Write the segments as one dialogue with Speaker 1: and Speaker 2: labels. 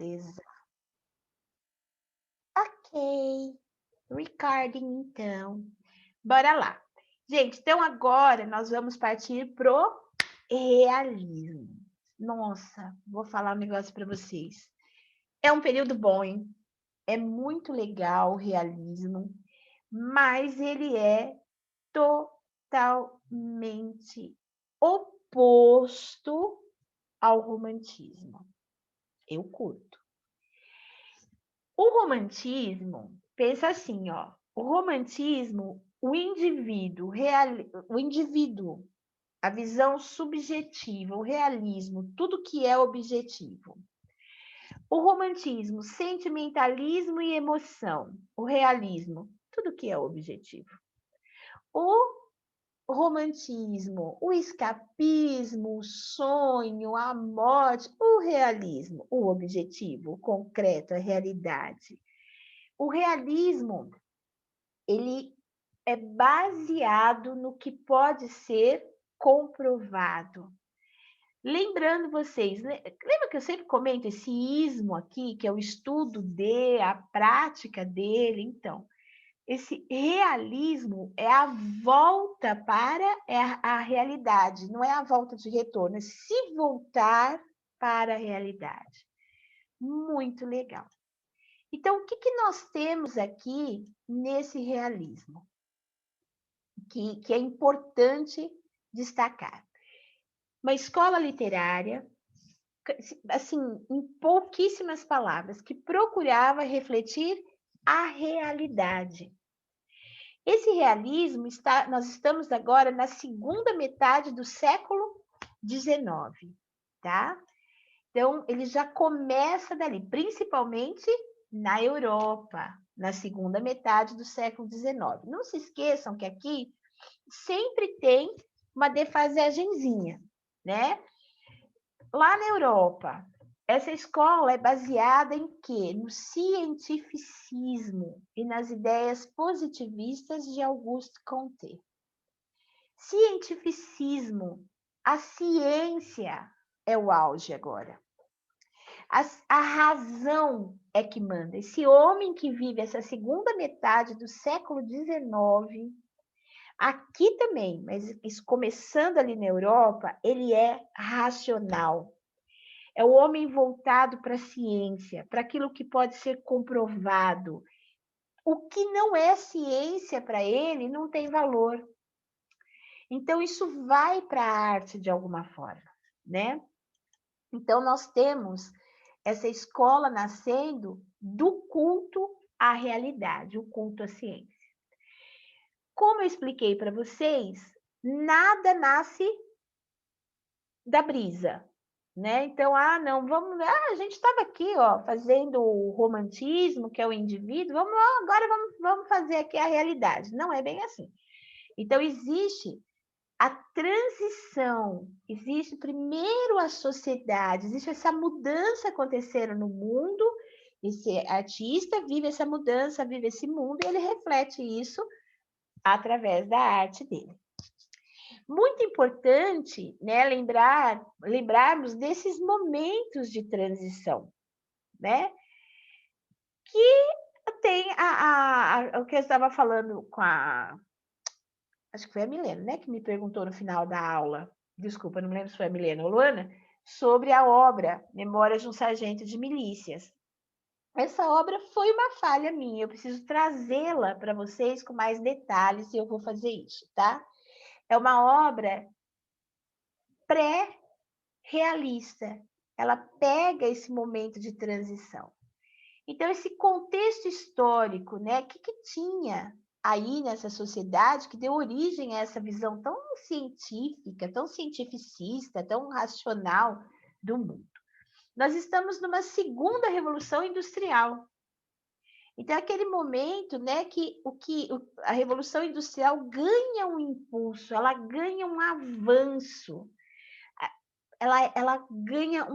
Speaker 1: Beleza. Ok. Recording, então. Bora lá. Gente, então agora nós vamos partir pro realismo. Nossa, vou falar um negócio para vocês. É um período bom, hein? É muito legal o realismo, mas ele é totalmente oposto ao romantismo. Eu curto. O romantismo, pensa assim, ó. O romantismo, o indivíduo, a visão subjetiva, o realismo, tudo que é objetivo. O romantismo, sentimentalismo e emoção. O realismo, tudo que é objetivo. O romantismo, o escapismo, o sonho, a morte, o realismo, o objetivo, o concreto, a realidade. O realismo, ele é baseado no que pode ser comprovado. Lembrando vocês, lembra que eu sempre comento esse ismo aqui, que é o estudo a prática dele? Então, esse realismo é a volta para a realidade, não é a volta de retorno, é se voltar para a realidade. Muito legal. Então, o que nós temos aqui nesse realismo? Que é importante destacar. Uma escola literária, assim, em pouquíssimas palavras, que procurava refletir a realidade. Esse realismo nós estamos agora na segunda metade do século XIX, tá? Então, ele já começa dali, principalmente na Europa, na segunda metade do século XIX. Não se esqueçam que aqui sempre tem uma defasagenzinha, né? Lá na Europa, essa escola é baseada em quê? No cientificismo e nas ideias positivistas de Auguste Comte. Cientificismo, a ciência é o auge agora. A razão é que manda. Esse homem que vive essa segunda metade do século XIX, aqui também, mas isso começando ali na Europa, ele é racional. É o homem voltado para a ciência, para aquilo que pode ser comprovado. O que não é ciência para ele não tem valor. Então, isso vai para a arte de alguma forma, né? Então, nós temos essa escola nascendo do culto à realidade, o culto à ciência. Como eu expliquei para vocês, nada nasce da brisa, né? Então, não, a gente estava aqui, ó, fazendo o romantismo, que é o indivíduo, agora vamos fazer aqui a realidade. Não é bem assim. Então, existe a transição, existe primeiro a sociedade, existe essa mudança acontecendo no mundo, esse artista vive essa mudança, vive esse mundo, e ele reflete isso através da arte dele. Muito importante, né, lembrarmos desses momentos de transição, né? Que tem o que eu estava falando com acho que foi a Milena, né, que me perguntou no final da aula, desculpa, não me lembro se foi a Milena ou a Luana, sobre a obra Memórias de um Sargento de Milícias. Essa obra foi uma falha minha, eu preciso trazê-la para vocês com mais detalhes e eu vou fazer isso, tá? É uma obra pré-realista, ela pega esse momento de transição. Então, esse contexto histórico, né, o que tinha aí nessa sociedade que deu origem a essa visão tão científica, tão cientificista, tão racional do mundo? Nós estamos numa segunda revolução industrial. Então, é aquele momento, né, a revolução industrial ganha um impulso, ela ganha um avanço, ela ganha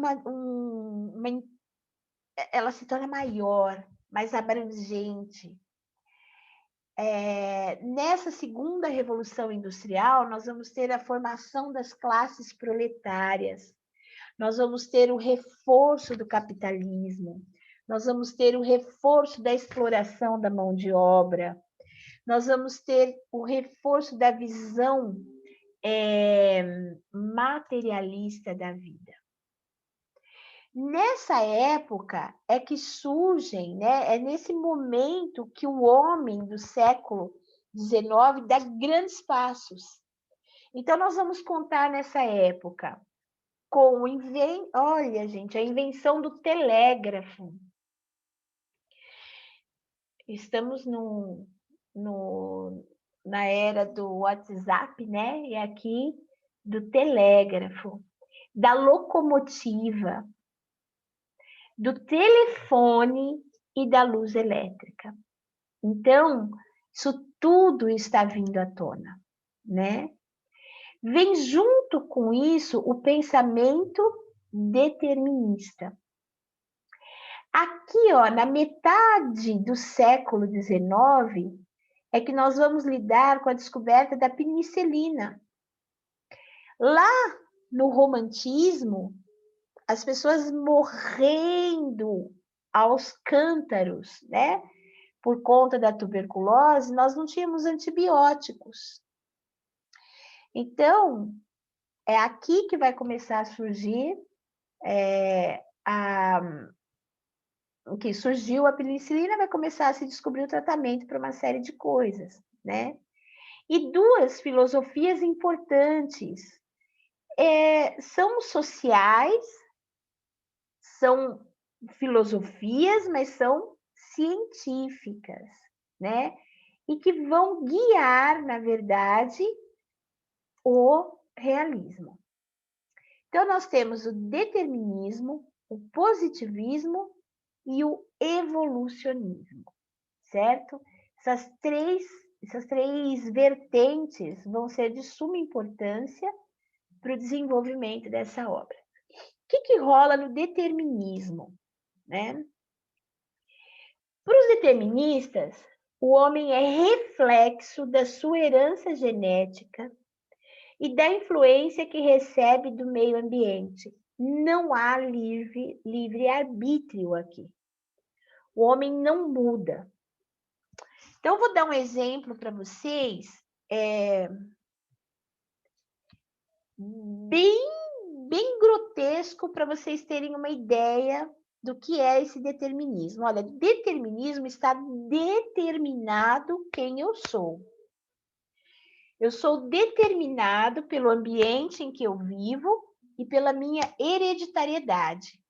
Speaker 1: ela se torna maior, mais abrangente. Nessa segunda revolução industrial, nós vamos ter a formação das classes proletárias. nós vamos ter o reforço do capitalismo, nós vamos ter o reforço da exploração da mão de obra, nós vamos ter o reforço da visão materialista da vida. Nessa época é que surgem, né? É nesse momento que o homem do século XIX dá grandes passos. Então, nós vamos contar nessa época com olha, gente, a invenção do telégrafo. Estamos na era do WhatsApp, né? E aqui do telégrafo, da locomotiva, do telefone e da luz elétrica. Então, isso tudo está vindo à tona, né? Vem junto com isso o pensamento determinista. Aqui, ó, na metade do século XIX, é que nós vamos lidar com a descoberta da penicilina. Lá no romantismo, as pessoas morrendo aos cântaros, né? Por conta da tuberculose, nós não tínhamos antibióticos. Então, é aqui que vai começar a surgir o que surgiu a penicilina, vai começar a se descobrir o tratamento para uma série de coisas, né? E duas filosofias importantes são sociais, são filosofias, mas são científicas, né? E que vão guiar, na verdade, o realismo. Então, nós temos o determinismo, o positivismo e o evolucionismo, certo? Essas três vertentes vão ser de suma importância para o desenvolvimento dessa obra. O que rola no determinismo, né? Para os deterministas, o homem é reflexo da sua herança genética e da influência que recebe do meio ambiente. Não há livre arbítrio aqui. O homem não muda. Então, eu vou dar um exemplo para vocês, bem grotesco, para vocês terem uma ideia do que é esse determinismo. Olha, determinismo está determinado quem eu sou. Eu sou determinado pelo ambiente em que eu vivo e pela minha hereditariedade.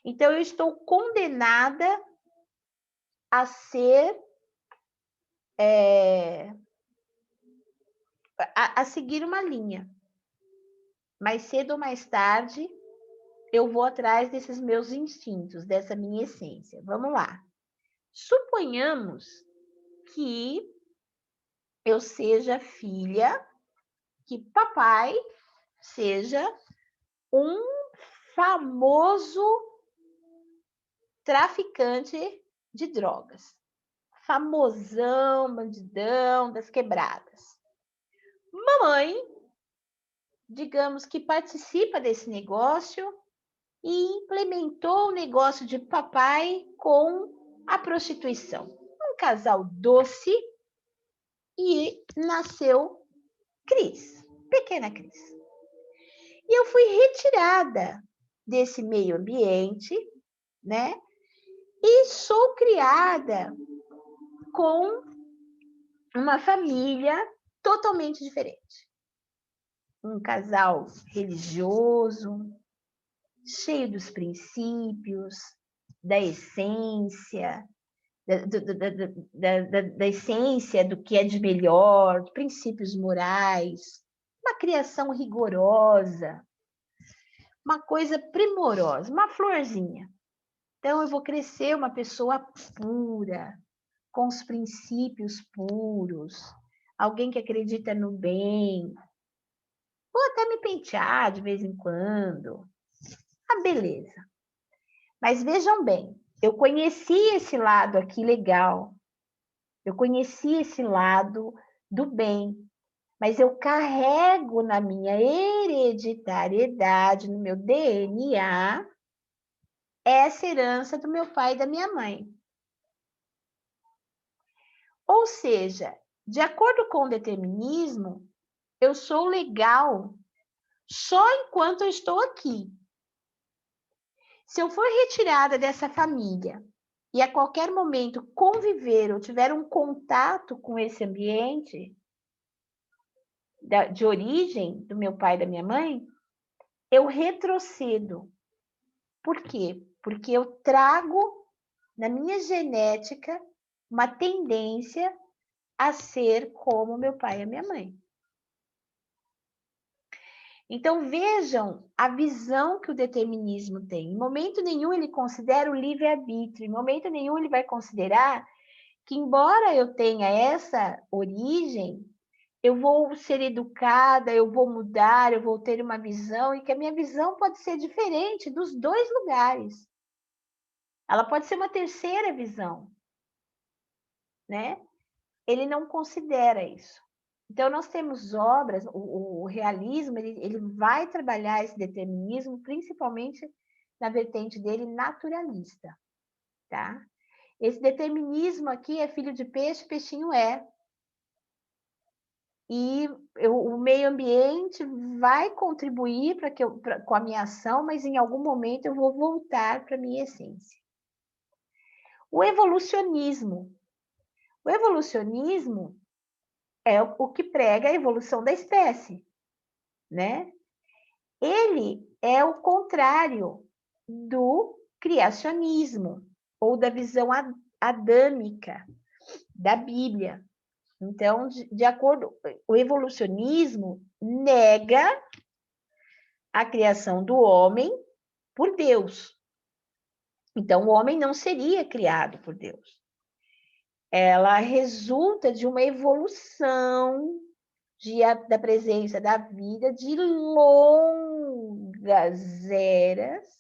Speaker 1: Então, eu estou condenada a ser... a seguir uma linha. Mais cedo ou mais tarde, eu vou atrás desses meus instintos, dessa minha essência. Vamos lá. Suponhamos que eu seja filha, que papai seja um famoso traficante de drogas. Famosão, bandidão das quebradas. Mamãe, digamos que participa desse negócio e implementou o negócio de papai com a prostituição. Um casal doce, e nasceu Cris, pequena Cris. E eu fui retirada desse meio ambiente, né? E sou criada com uma família totalmente diferente. Um casal religioso, cheio dos princípios, da essência, da essência do que é de melhor, princípios morais, uma criação rigorosa, uma coisa primorosa, uma florzinha. Então, eu vou crescer uma pessoa pura, com os princípios puros, alguém que acredita no bem. Vou até me pentear de vez em quando. Ah, beleza. Mas vejam bem, eu conheci esse lado aqui legal. Eu conheci esse lado do bem. mas eu carrego na minha hereditariedade, no meu DNA, essa herança do meu pai e da minha mãe. Ou seja, de acordo com o determinismo, eu sou legal só enquanto eu estou aqui. Se eu for retirada dessa família e a qualquer momento conviver ou tiver um contato com esse ambiente de origem do meu pai e da minha mãe, eu retrocedo. Por quê? Porque eu trago na minha genética uma tendência a ser como meu pai e a minha mãe. Então vejam a visão que o determinismo tem. Em momento nenhum ele considera o livre-arbítrio, em momento nenhum ele vai considerar que, embora eu tenha essa origem, eu vou ser educada, eu vou mudar, eu vou ter uma visão, e que a minha visão pode ser diferente dos dois lugares. Ela pode ser uma terceira visão, né? Ele não considera isso. Então, nós temos obras, o realismo, ele vai trabalhar esse determinismo, principalmente na vertente dele naturalista, tá? Esse determinismo aqui é filho de peixe, peixinho é. E o meio ambiente vai contribuir com a minha ação, mas em algum momento eu vou voltar para a minha essência. O evolucionismo. O evolucionismo é o que prega a evolução da espécie, né? Ele é o contrário do criacionismo ou da visão adâmica da Bíblia. Então, de acordo, o evolucionismo nega a criação do homem por Deus. Então, o homem não seria criado por Deus. Ela resulta de uma evolução da presença da vida de longas eras,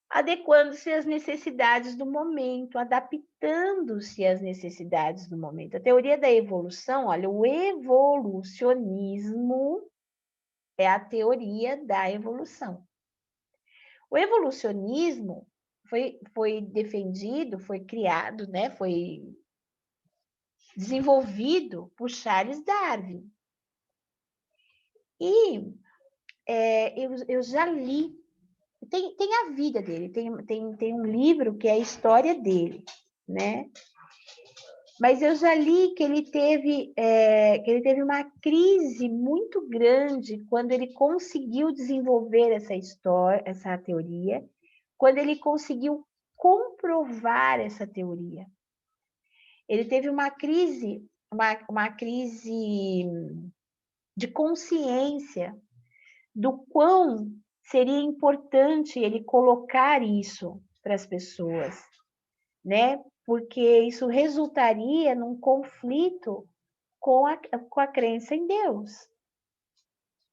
Speaker 1: adequando-se às necessidades do momento, adaptando-se às necessidades do momento. A teoria da evolução, olha, o evolucionismo é a teoria da evolução. O evolucionismo foi defendido, foi criado, né, foi desenvolvido por Charles Darwin. E eu já li, tem a vida dele, tem um livro que é a história dele, né? Mas eu já li que ele teve uma crise muito grande quando ele conseguiu desenvolver essa história, essa teoria, quando ele conseguiu comprovar essa teoria. Ele teve uma crise de consciência do quão seria importante ele colocar isso para as pessoas, né? Porque isso resultaria num conflito com a crença em Deus.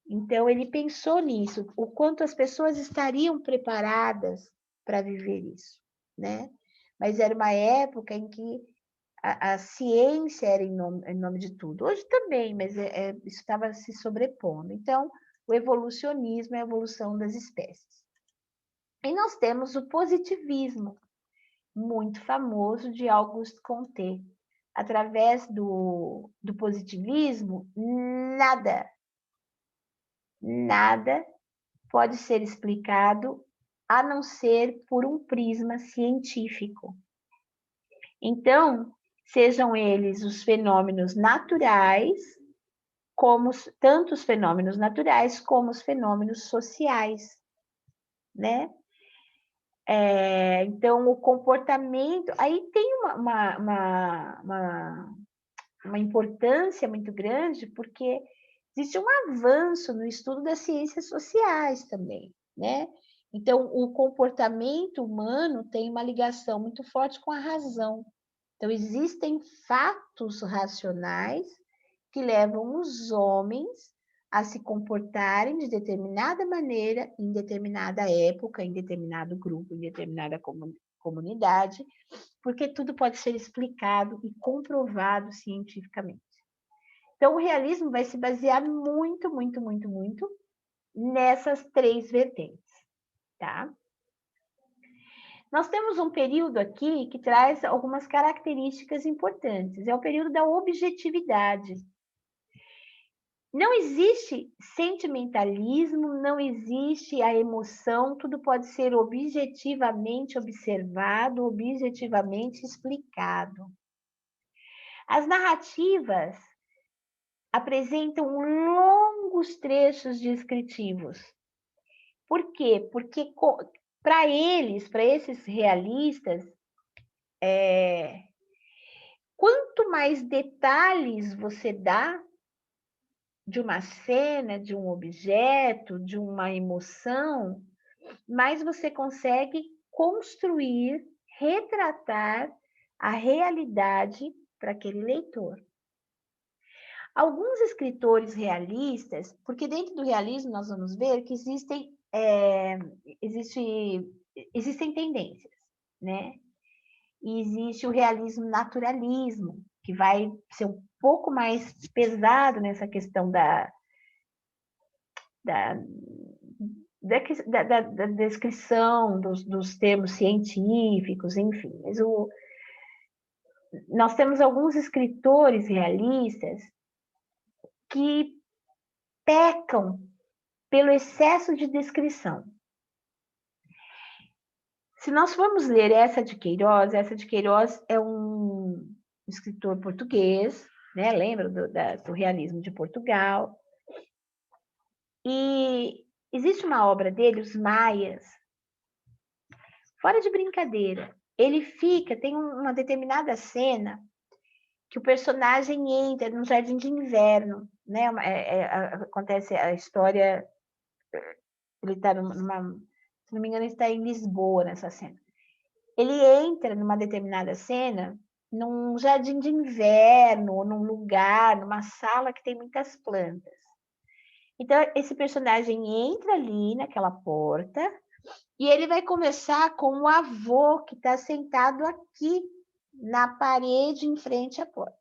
Speaker 1: Então, ele pensou nisso, o quanto as pessoas estariam preparadas para viver isso, né? Mas era uma época em que a ciência era em nome de tudo. Hoje também, mas isso estava se sobrepondo. Então, o evolucionismo é a evolução das espécies. E nós temos o positivismo, muito famoso, de Auguste Comte. Através do positivismo, nada pode ser explicado a não ser por um prisma científico. Então, sejam eles os fenômenos naturais, tanto os fenômenos naturais como os fenômenos sociais, né? Então, o comportamento... Aí tem uma importância muito grande, porque existe um avanço no estudo das ciências sociais também, né? Então, o comportamento humano tem uma ligação muito forte com a razão. Então, existem fatos racionais que levam os homens a se comportarem de determinada maneira, em determinada época, em determinado grupo, em determinada comunidade, porque tudo pode ser explicado e comprovado cientificamente. Então, o realismo vai se basear muito, muito, muito, muito nessas 3 vertentes, tá? Nós temos um período aqui que traz algumas características importantes. É o período da objetividade. Não existe sentimentalismo, não existe a emoção, tudo pode ser objetivamente observado, objetivamente explicado. As narrativas apresentam longos trechos descritivos. Por quê? Porque para eles, para esses realistas, quanto mais detalhes você dá de uma cena, de um objeto, de uma emoção, mais você consegue construir, retratar a realidade para aquele leitor. Alguns escritores realistas, porque dentro do realismo nós vamos ver que existem tendências, né? E existe o realismo naturalismo, que vai ser um pouco mais pesado nessa questão da descrição dos termos científicos, enfim. Mas nós temos alguns escritores realistas que pecam pelo excesso de descrição. Se nós formos ler Eça de Queiroz é um escritor português, né? Lembra do realismo de Portugal. E existe uma obra dele, Os Maias, fora de brincadeira. Ele tem uma determinada cena que o personagem entra num jardim de inverno, né? Acontece a história, ele está se não me engano, ele está em Lisboa nessa cena. Ele entra numa determinada cena, num jardim de inverno, num lugar, numa sala que tem muitas plantas. Então, esse personagem entra ali naquela porta e ele vai conversar com o avô que está sentado aqui na parede em frente à porta.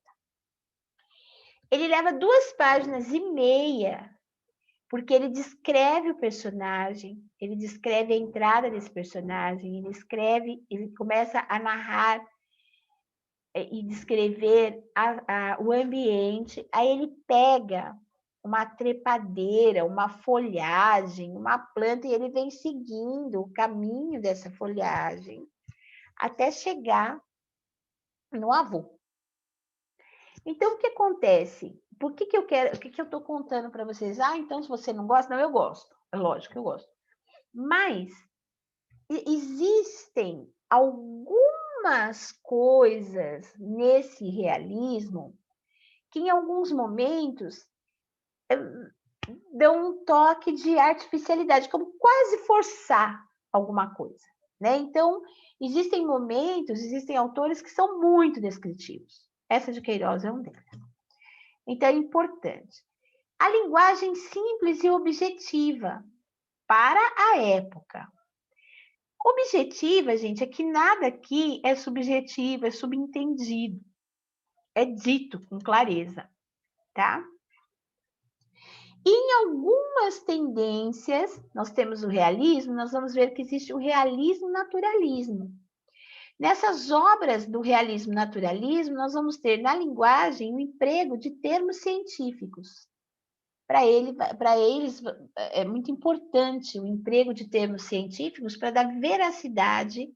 Speaker 1: Ele leva 2 páginas e meia, porque ele descreve o personagem, ele descreve a entrada desse personagem, ele começa a narrar e descrever o ambiente. Aí ele pega uma trepadeira, uma folhagem, uma planta, e ele vem seguindo o caminho dessa folhagem até chegar no avô. Então, o que acontece? Por que eu quero? O que eu estou contando para vocês? Então, se você não gosta, não, eu gosto. É lógico que eu gosto. Mas existem algumas coisas nesse realismo que, em alguns momentos, dão um toque de artificialidade, como quase forçar alguma coisa, né? Então, existem momentos, existem autores que são muito descritivos. Eça de Queiroz é um deles. Então, é importante. A linguagem simples e objetiva para a época. Objetiva, gente, é que nada aqui é subjetivo, é subentendido. É dito com clareza, tá? E em algumas tendências, nós temos o realismo, nós vamos ver que existe o realismo-naturalismo. Nessas obras do realismo-naturalismo, nós vamos ter na linguagem o emprego de termos científicos. Para eles é muito importante o emprego de termos científicos para dar veracidade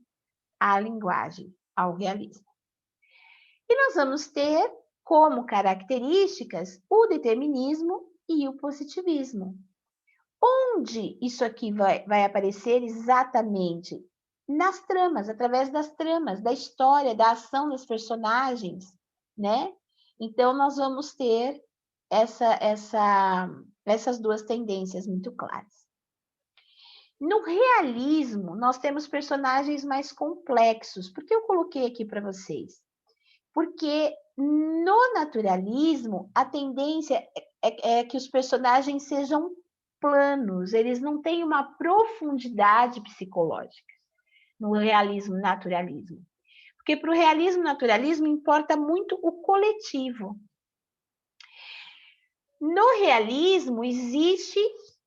Speaker 1: à linguagem, ao realismo. E nós vamos ter como características o determinismo e o positivismo. Onde isso aqui vai aparecer exatamente? Nas tramas, através das tramas, da história, da ação dos personagens, né? Então, nós vamos ter essas 2 tendências muito claras. No realismo, nós temos personagens mais complexos. Por que eu coloquei aqui para vocês? Porque no naturalismo, a tendência é que os personagens sejam planos, eles não têm uma profundidade psicológica no realismo, naturalismo. Porque para o realismo, naturalismo, importa muito o coletivo. No realismo, existe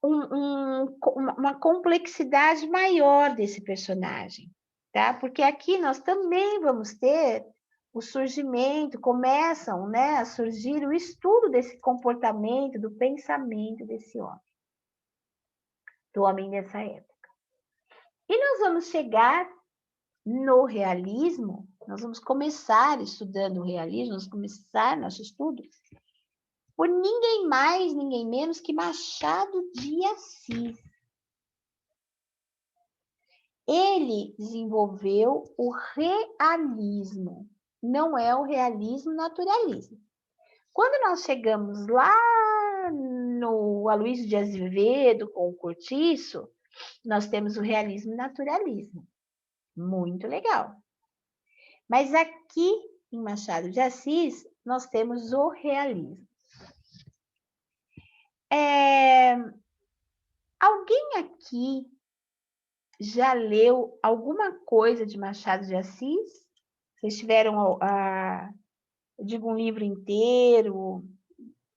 Speaker 1: uma complexidade maior desse personagem, tá? Porque aqui nós também vamos ter o surgimento, começam, né, a surgir o estudo desse comportamento, do pensamento desse homem, do homem dessa época. E nós vamos chegar no realismo, nós vamos começar estudando o realismo, vamos começar nosso estudo por ninguém mais, ninguém menos que Machado de Assis. Ele desenvolveu o realismo, não é o realismo naturalismo. Quando nós chegamos lá no Aloysio de Azevedo com o Cortiço, nós temos o realismo e naturalismo. Muito legal. Mas aqui em Machado de Assis, nós temos o realismo. Alguém aqui já leu alguma coisa de Machado de Assis? Vocês tiveram, digo, um livro inteiro?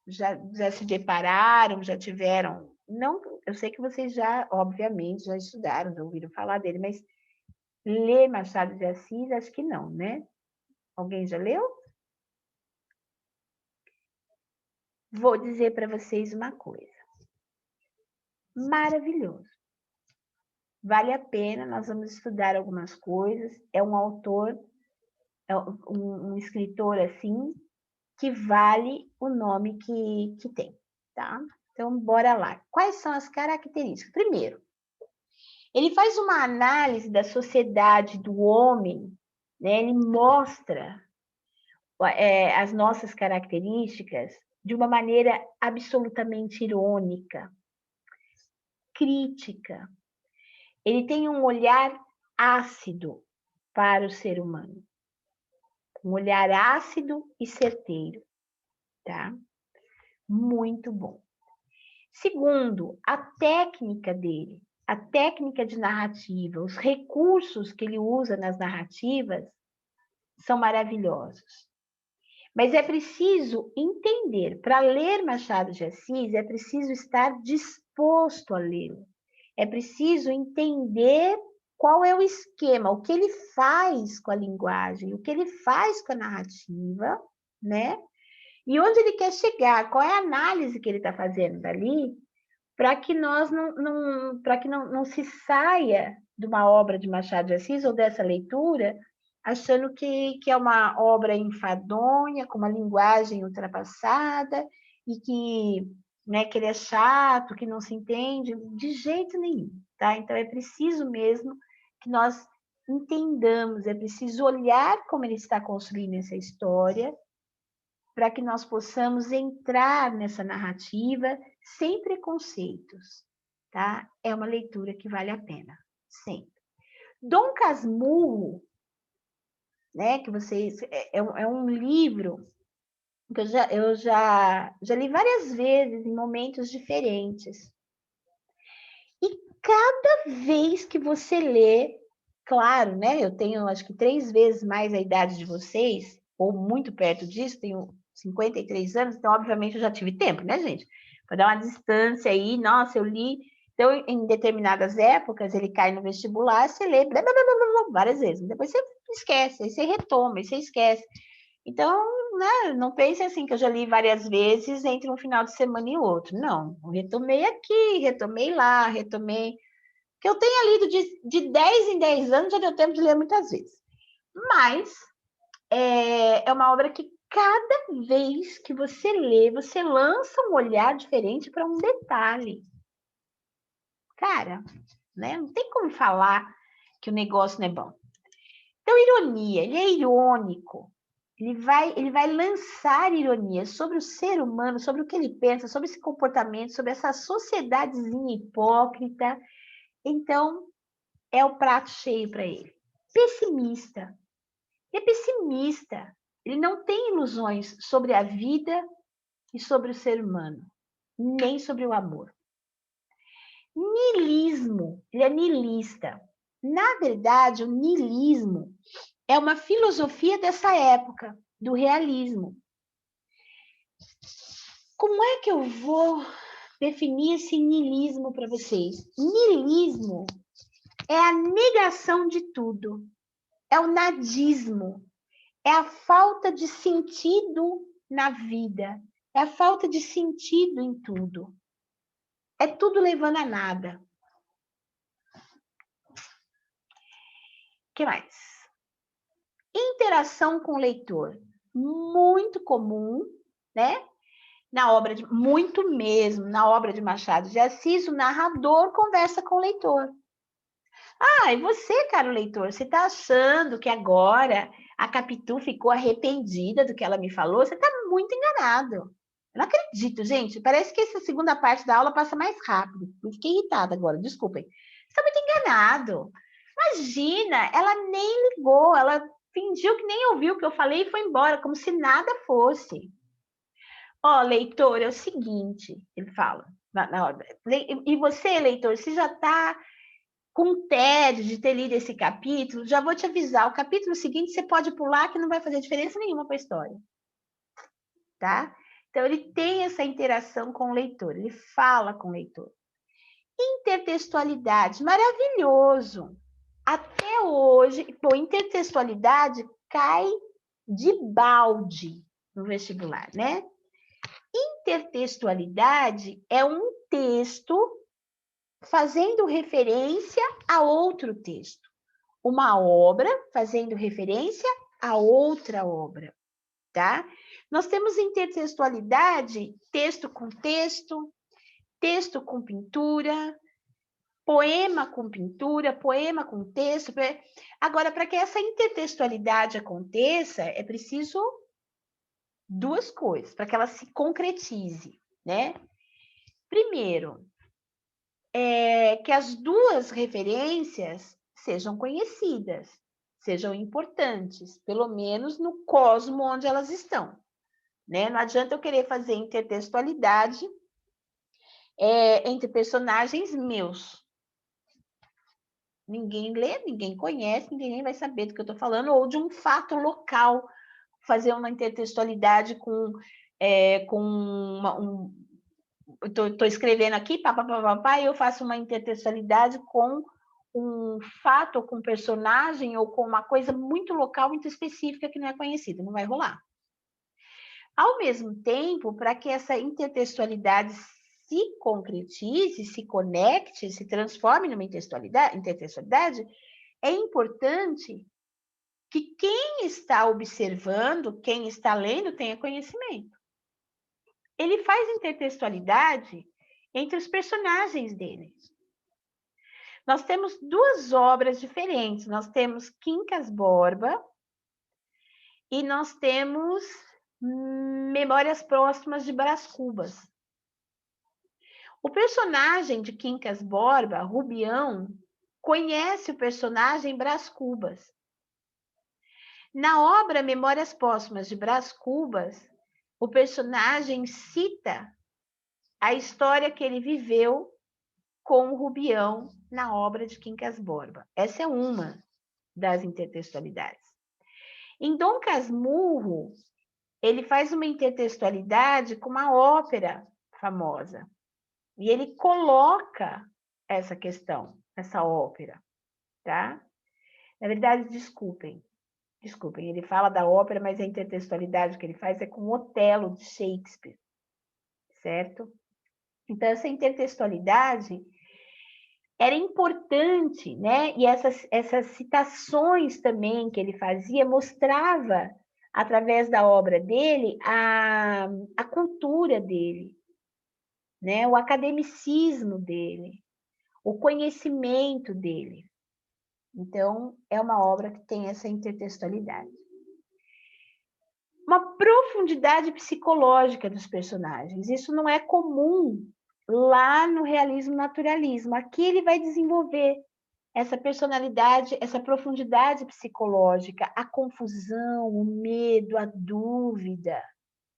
Speaker 1: Já se depararam? Já tiveram? Não, eu sei que vocês já, obviamente, já estudaram, já ouviram falar dele, mas ler Machado de Assis, acho que não, né? Alguém já leu? Vou dizer para vocês uma coisa. Maravilhoso. Vale a pena, nós vamos estudar algumas coisas. É um autor, é um escritor assim, que vale o nome que tem, tá? Então, bora lá. Quais são as características? Primeiro, ele faz uma análise da sociedade do homem, né? Ele mostra as nossas características de uma maneira absolutamente irônica, crítica. Ele tem um olhar ácido para o ser humano. Um olhar ácido e certeiro, tá? Muito bom. Segundo, a técnica dele, a técnica de narrativa, os recursos que ele usa nas narrativas são maravilhosos. Mas é preciso entender, para ler Machado de Assis, é preciso estar disposto a lê-lo. É preciso entender qual é o esquema, o que ele faz com a linguagem, o que ele faz com a narrativa, né? E onde ele quer chegar, qual é a análise que ele está fazendo dali, para que nós não se saia de uma obra de Machado de Assis ou dessa leitura achando que é uma obra enfadonha, com uma linguagem ultrapassada e que ele é chato, que não se entende, de jeito nenhum, tá? Então é preciso mesmo que nós entendamos, é preciso olhar como ele está construindo essa história, para que nós possamos entrar nessa narrativa sem preconceitos, tá? É uma leitura que vale a pena, sempre. Dom Casmurro, né, que vocês é um livro que eu já li várias vezes em momentos diferentes. E cada vez que você lê, claro, né? Eu tenho acho que 3 vezes mais a idade de vocês, ou muito perto disso, tenho 53 anos, então obviamente eu já tive tempo, né, gente? Para dar uma distância aí, nossa, eu li. Então, em determinadas épocas, ele cai no vestibular, você lê blá, blá, blá, blá, blá, várias vezes. Depois você esquece, aí você retoma, aí você esquece. Então, né, não pense assim que eu já li várias vezes entre um final de semana e outro. Não, eu retomei aqui, retomei lá, retomei. Que eu tenha lido de 10 em 10 anos, já deu tempo de ler muitas vezes. Mas é uma obra que cada vez que você lê, você lança um olhar diferente para um detalhe. Cara, né? Não tem como falar que o negócio não é bom. Então, ironia, ele é irônico. Ele vai lançar ironia sobre o ser humano, sobre o que ele pensa, sobre esse comportamento, sobre essa sociedadezinha hipócrita. Então, é o prato cheio para ele. Pessimista. Ele é pessimista. Ele não tem ilusões sobre a vida e sobre o ser humano, nem sobre o amor. Niilismo. Ele é niilista. Na verdade, o niilismo é uma filosofia dessa época, do realismo. Como é que eu vou definir esse niilismo para vocês? Niilismo é a negação de tudo, é o nadismo, é a falta de sentido na vida, é a falta de sentido em tudo. É tudo levando a nada. O que mais? Interação com o leitor. Muito comum, né? Muito mesmo, na obra de Machado de Assis, o narrador conversa com o leitor. Ah, e você, caro leitor, você está achando que agora a Capitu ficou arrependida do que ela me falou? Você está muito enganado. Eu não acredito, gente. Parece que essa segunda parte da aula passa mais rápido. Eu fiquei irritada agora, desculpem. Você está muito enganado. Imagina, ela nem ligou, ela fingiu que nem ouviu o que eu falei e foi embora, como se nada fosse. Ó, leitor, é o seguinte, ele fala na hora. E você, leitor, você já está com tédio de ter lido esse capítulo, já vou te avisar, o capítulo seguinte você pode pular que não vai fazer diferença nenhuma para a história. Tá? Então, ele tem essa interação com o leitor, ele fala com o leitor. Intertextualidade, maravilhoso. Até hoje, pô, intertextualidade cai de balde no vestibular, né? Intertextualidade é um texto fazendo referência a outro texto. Uma obra fazendo referência a outra obra, tá? Nós temos intertextualidade, texto com texto, texto com pintura, poema com pintura, poema com texto. Agora, para que essa intertextualidade aconteça, é preciso duas coisas, para que ela se concretize, né? Primeiro, que as duas referências sejam conhecidas, sejam importantes, pelo menos no cosmo onde elas estão. Né? Não adianta eu querer fazer intertextualidade entre personagens meus. Ninguém lê, ninguém conhece, ninguém nem vai saber do que eu estou falando, ou de um fato local, fazer uma intertextualidade com estou escrevendo aqui, e eu faço uma intertextualidade com um fato, ou com um personagem, ou com uma coisa muito local, muito específica, que não é conhecida, não vai rolar. Ao mesmo tempo, para que essa intertextualidade se concretize, se conecte, se transforme numa intertextualidade, é importante que quem está observando, quem está lendo, tenha conhecimento. Ele faz intertextualidade entre os personagens dele. Nós temos duas obras diferentes. Nós temos Quincas Borba e nós temos Memórias Póstumas de Brás Cubas. O personagem de Quincas Borba, Rubião, conhece o personagem Brás Cubas. Na obra Memórias Póstumas de Brás Cubas, o personagem cita a história que ele viveu com o Rubião na obra de Quincas Borba. Essa é uma das intertextualidades. Em Dom Casmurro, ele faz uma intertextualidade com uma ópera famosa. E ele coloca essa questão, essa ópera, tá? Na verdade, desculpem, ele fala da ópera, mas a intertextualidade que ele faz é com o Otelo de Shakespeare, certo? Então, essa intertextualidade era importante, né? E essas citações também que ele fazia mostrava, através da obra dele, a cultura dele, né? O academicismo dele, o conhecimento dele. Então, é uma obra que tem essa intertextualidade. Uma profundidade psicológica dos personagens. Isso não é comum lá no realismo naturalismo. Aqui ele vai desenvolver essa personalidade, essa profundidade psicológica, a confusão, o medo, a dúvida,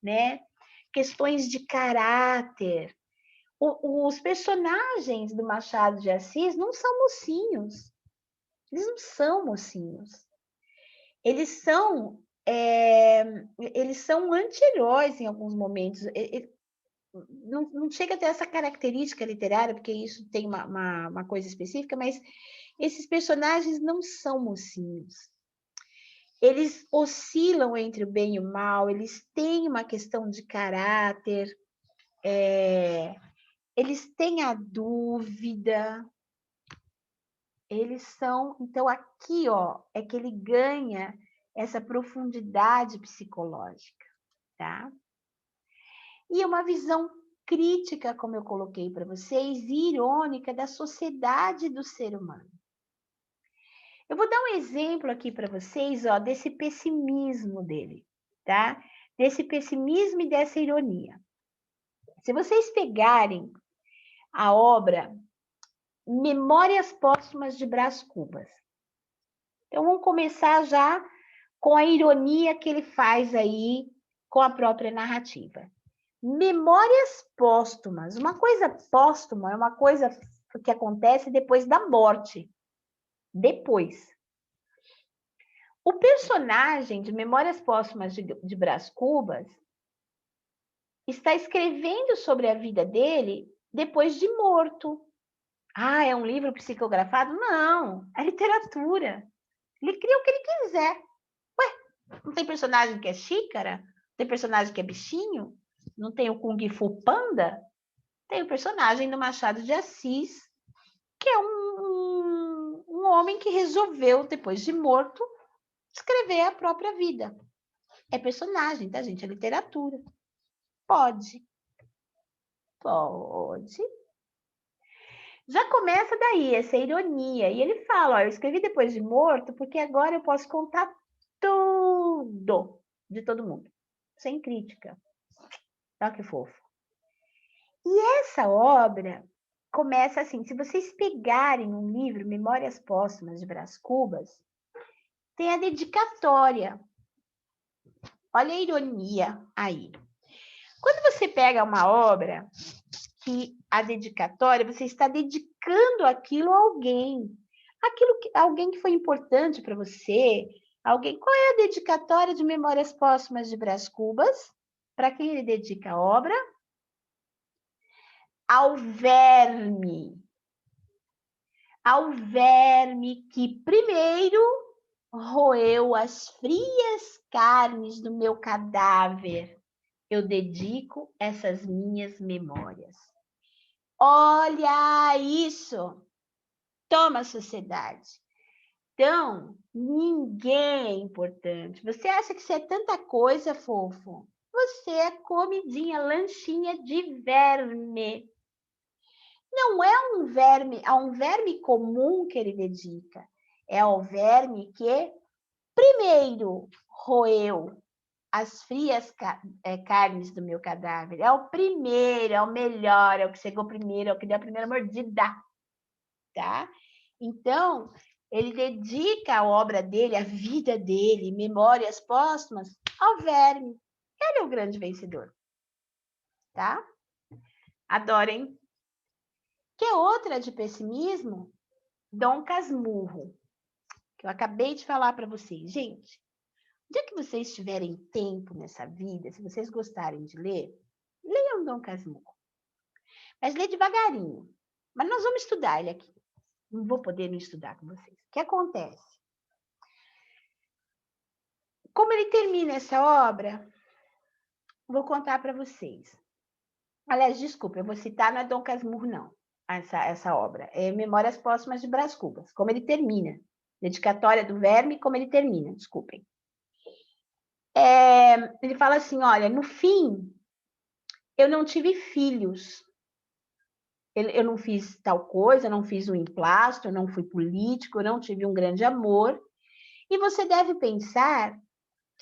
Speaker 1: né? Questões de caráter. Os personagens do Machado de Assis não são mocinhos. Eles não são mocinhos. Eles são anti-heróis em alguns momentos. não chega a ter essa característica literária, porque isso tem uma coisa específica, mas esses personagens não são mocinhos. Eles oscilam entre o bem e o mal, eles têm uma questão de caráter, eles têm a dúvida, eles são... Então, aqui, ó, é que ele ganha essa profundidade psicológica, tá? E uma visão crítica, como eu coloquei para vocês, e irônica da sociedade do ser humano. Eu vou dar um exemplo aqui para vocês, ó, desse pessimismo dele, tá? Desse pessimismo e dessa ironia. Se vocês pegarem a obra Memórias Póstumas de Brás Cubas, então vamos começar já com a ironia que ele faz aí com a própria narrativa. Memórias póstumas. Uma coisa póstuma é uma coisa que acontece depois da morte. Depois. O personagem de Memórias Póstumas de Brás Cubas está escrevendo sobre a vida dele depois de morto. Ah, é um livro psicografado? Não, é literatura. Ele cria o que ele quiser. Ué, não tem personagem que é xícara? Não tem personagem que é bichinho? Não tem o Kung Fu Panda? Tem o personagem do Machado de Assis, que é um homem que resolveu, depois de morto, escrever a própria vida. É personagem, tá, gente? É literatura. Pode. Pode. Já começa daí, essa ironia. E ele fala, ó, eu escrevi depois de morto, porque agora eu posso contar tudo de todo mundo, sem crítica. Olha que fofo. E essa obra começa assim, se vocês pegarem um livro, Memórias Póstumas de Brás Cubas, tem a dedicatória. Olha a ironia aí. Quando você pega uma obra que a dedicatória, você está dedicando aquilo a alguém. Alguém que foi importante para você, alguém. Qual é a dedicatória de Memórias Póstumas de Brás Cubas? Para quem ele dedica a obra? Ao verme. Ao verme que primeiro roeu as frias carnes do meu cadáver. Eu dedico essas minhas memórias. Olha isso! Toma, sociedade. Então, ninguém é importante. Você acha que você é tanta coisa, fofo? Você é comidinha, lanchinha de verme. Não é um verme, a um verme comum que ele dedica. É ao verme que primeiro roeu as frias carnes do meu cadáver. É o primeiro, é o melhor, é o que chegou primeiro, é o que deu a primeira mordida, tá? Então, ele dedica a obra dele, a vida dele, Memórias Póstumas, ao verme. Ele é o grande vencedor, tá? Adorem. Que é outra de pessimismo? Dom Casmurro, que eu acabei de falar para vocês. Gente, o dia que vocês tiverem tempo nessa vida, se vocês gostarem de ler, leiam Dom Casmurro. Mas lê devagarinho. Mas nós vamos estudar ele aqui. Não vou poder não estudar com vocês. O que acontece? Como ele termina essa obra, vou contar para vocês. Aliás, desculpa, eu vou citar, não é Dom Casmurro, não, essa obra. É Memórias Póstumas de Brás Cubas, como ele termina. Dedicatória do verme, como ele termina, desculpem. Ele fala assim, olha, no fim, eu não tive filhos. Eu não fiz tal coisa, eu não fiz um emplasto, eu não fui político, eu não tive um grande amor. E você deve pensar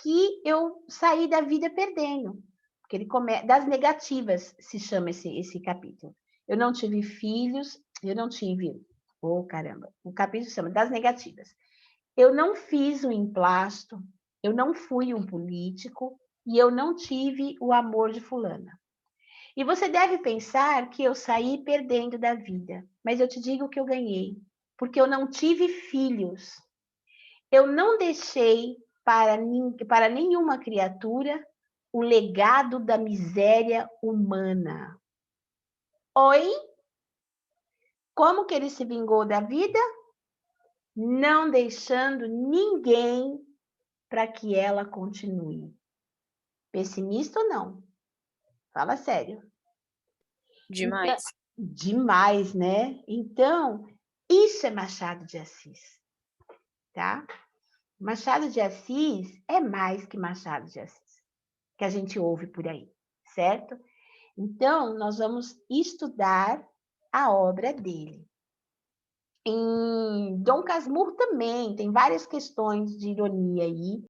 Speaker 1: que eu saí da vida perdendo. Porque ele das negativas se chama esse capítulo. Eu não tive filhos, eu não tive... Oh, caramba! O capítulo se chama das negativas. Eu não fiz um emplasto, eu não fui um político e eu não tive o amor de fulana. E você deve pensar que eu saí perdendo da vida, mas eu te digo que eu ganhei, porque eu não tive filhos. Eu não deixei para nenhuma criatura o legado da miséria humana. Oi? Como que ele se vingou da vida? Não deixando ninguém para que ela continue. Pessimista ou não? Fala sério. Então,
Speaker 2: Demais.
Speaker 1: demais, né? Então, isso é Machado de Assis, tá? Machado de Assis é mais que Machado de Assis, que a gente ouve por aí, certo? Então, nós vamos estudar a obra dele. Em Dom Casmurro também tem várias questões de ironia aí,